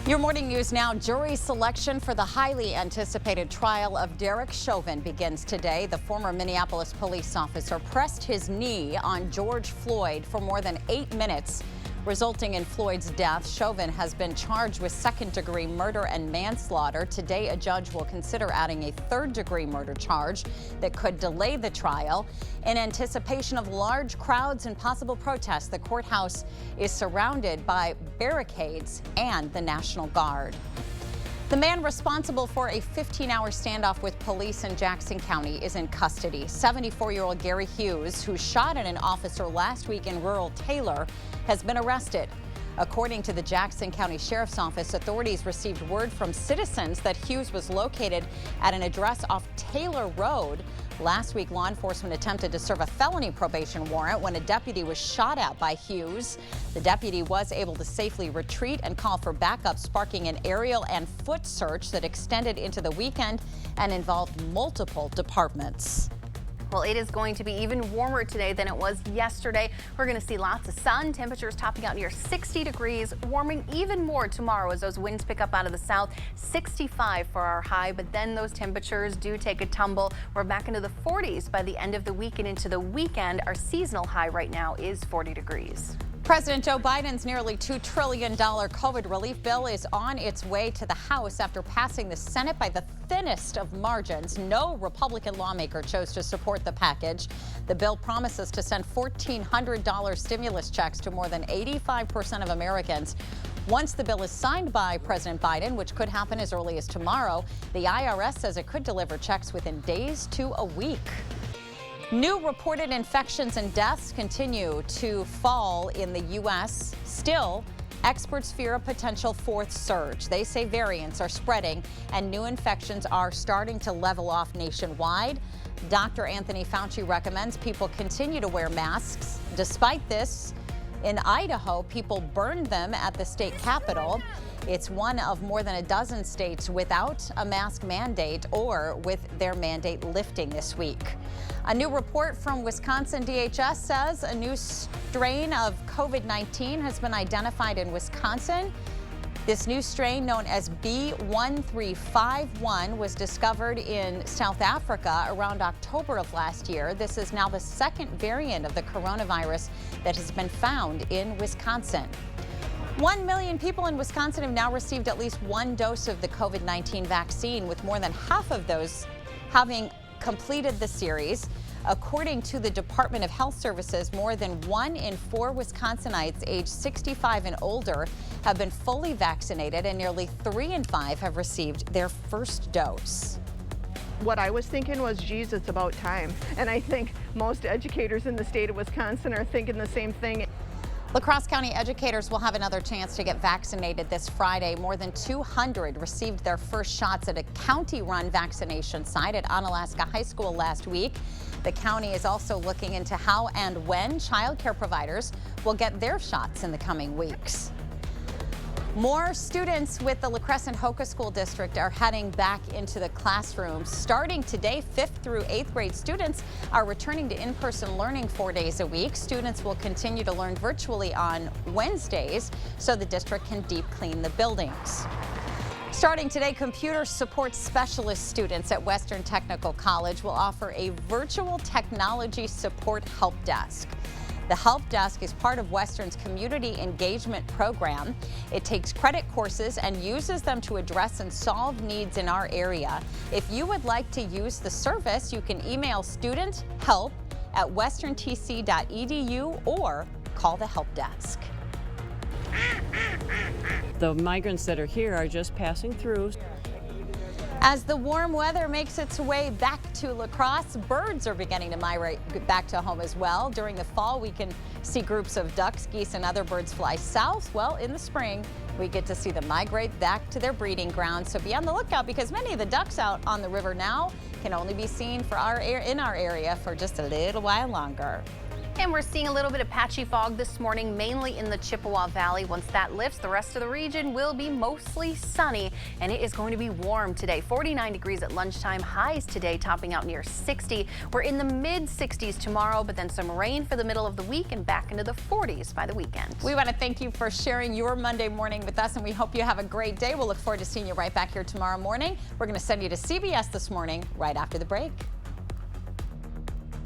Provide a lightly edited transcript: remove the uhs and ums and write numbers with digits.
Your morning news now. Jury selection for the highly anticipated trial of Derek Chauvin begins today. The former Minneapolis police officer pressed his knee on George Floyd for more than 8 minutes, resulting in Floyd's death. Chauvin has been charged with second-degree murder and manslaughter. Today, a judge will consider adding a third-degree murder charge that could delay the trial. In anticipation of large crowds and possible protests, the courthouse is surrounded by barricades and the National Guard. The man responsible for a 15-hour standoff with police in Jackson County is in custody. 74-year-old Gary Hughes, who shot at an officer last week in rural Taylor, has been arrested. According to the Jackson County Sheriff's Office, authorities received word from citizens that Hughes was located at an address off Taylor Road. Last week, law enforcement attempted to serve a felony probation warrant when a deputy was shot at by Hughes. The deputy was able to safely retreat and call for backup, sparking an aerial and foot search that extended into the weekend and involved multiple departments. Well, it is going to be even warmer today than it was yesterday. We're going to see lots of sun, temperatures topping out near 60 degrees, warming even more tomorrow as those winds pick up out of the south. 65 for our high, but then those temperatures do take a tumble. We're back into the 40s by the end of the week and into the weekend. Our seasonal high right now is 40 degrees. President Joe Biden's nearly $2 trillion COVID relief bill is on its way to the House after passing the Senate by the thinnest of margins. No Republican lawmaker chose to support the package. The bill promises to send $1,400 stimulus checks to more than 85% of Americans. Once the bill is signed by President Biden, which could happen as early as tomorrow, the IRS says it could deliver checks within days to a week. New reported infections and deaths continue to fall in the U.S. Still, experts fear a potential fourth surge. They say variants are spreading and new infections are starting to level off nationwide. Dr. Anthony Fauci recommends people continue to wear masks. Despite this, in Idaho, people burned them at the state capitol. It's one of more than a dozen states without a mask mandate or with their mandate lifting this week. A new report from Wisconsin DHS says a new strain of COVID-19 has been identified in Wisconsin. This new strain, known as B1351, was discovered in South Africa around October of last year. This is now the second variant of the coronavirus that has been found in Wisconsin. 1 million people in Wisconsin have now received at least one dose of the COVID-19 vaccine, with more than half of those having completed the series. According to the Department of Health Services, more than 1 in 4 Wisconsinites aged 65 and older have been fully vaccinated, and nearly 3 in 5 have received their first dose. What I was thinking was, geez, it's about time. And I think most educators in the state of Wisconsin are thinking the same thing. La Crosse County educators will have another chance to get vaccinated this Friday. More than 200 received their first shots at a county-run vaccination site at Onalaska High School last week. The county is also looking into how and when child care providers will get their shots in the coming weeks. More students with the La Crescent Hoka School District are heading back into the classrooms. Starting today, 5th through 8th grade students are returning to in-person learning 4 days a week. Students will continue to learn virtually on Wednesdays so the district can deep clean the buildings. Starting today, computer support specialist students at Western Technical College will offer a virtual technology support help desk. The help desk is part of Western's community engagement program. It takes credit courses and uses them to address and solve needs in our area. If you would like to use the service, you can email studenthelp@westerntc.edu or call the help desk. The migrants that are here are just passing through. As the warm weather makes its way back to La Crosse, birds are beginning to migrate back to home as well. During the fall, we can see groups of ducks, geese, and other birds fly south. Well, in the spring, we get to see them migrate back to their breeding grounds. So be on the lookout, because many of the ducks out on the river now can only be seen in our area for just a little while longer. And we're seeing a little bit of patchy fog this morning, mainly in the Chippewa Valley. Once that lifts, the rest of the region will be mostly sunny, and it is going to be warm today. 49 degrees at lunchtime, highs today topping out near 60. We're in the mid 60s tomorrow, but then some rain for the middle of the week and back into the 40s by the weekend. We want to thank you for sharing your Monday morning with us, and we hope you have a great day. We'll look forward to seeing you right back here tomorrow morning. We're going to send you to CBS This Morning right after the break.